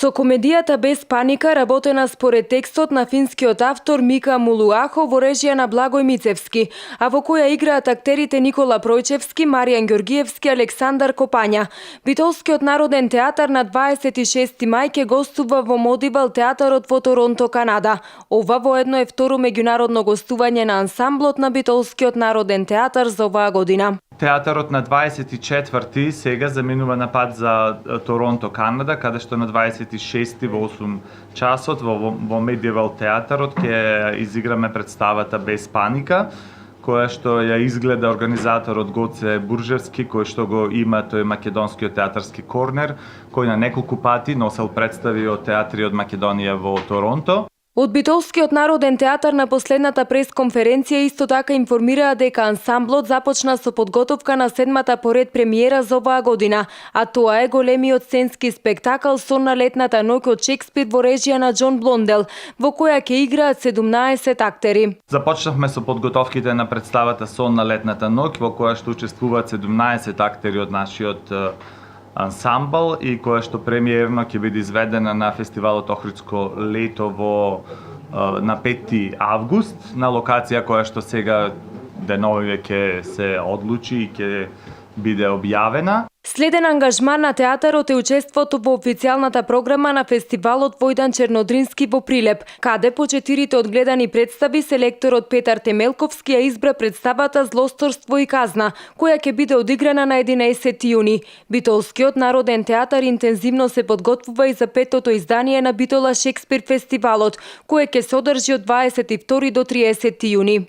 Со комедијата Без паника, работена според текстот на финскиот автор Мика Мулуахо во режија на Благој Мицевски, а во која играат актерите Никола Пројчевски, Маријан Ѓоргиевски, Александар Копања. Битолскиот народен театар на 26 мај ќе гостува во Модивал театарот во Торонто, Канада. Ова воедно е второ меѓународно гостување на ансамблот на Битолскиот народен театар за оваа година. Театарот на 24-ти сега заминува на пат за Торонто, Канада, каде што на 26-ти во 8 часот во Медиевал театарот ќе изиграме представата Без паника, која што ја изгледа организаторот Гоце Буржевски, кој што го има тој македонскиот театарски корнер, кој на неколку пати носел представи од театри од Македонија во Торонто. Од Битолскиот народен театар на последната пресконференција исто така информираа дека ансамблот започна со подготовка на 7-та поред премиера за оваа година, а тоа е големиот сценски спектакл Сон на летната ноќ од Шекспир во режија на Џон Блондел, во која ќе играат 17 актери. Започнавме со подготовките на представата Сон на летната ноќ, во која што учествуваат 17 актери од нашиот ансамбл и која што премиерно ќе биде изведена на фестивалот Охридско лето на 5 август на локација која што сега деновиве ќе се одлучи и ќе биде објавена. Следен ангажман на театарот е учеството во официјалната програма на фестивалот Војдан Чернодрински во Прилеп, каде по 4 одгледани представи селекторот Петар Темелковски ја избра представата Злосторство и казна, која ќе биде одиграна на 11 јуни. Битолскиот народен театар интензивно се подготвува и за 5-тото издание на Битола Шекспир фестивалот, кое ќе се одржи од 22 до 30 јуни.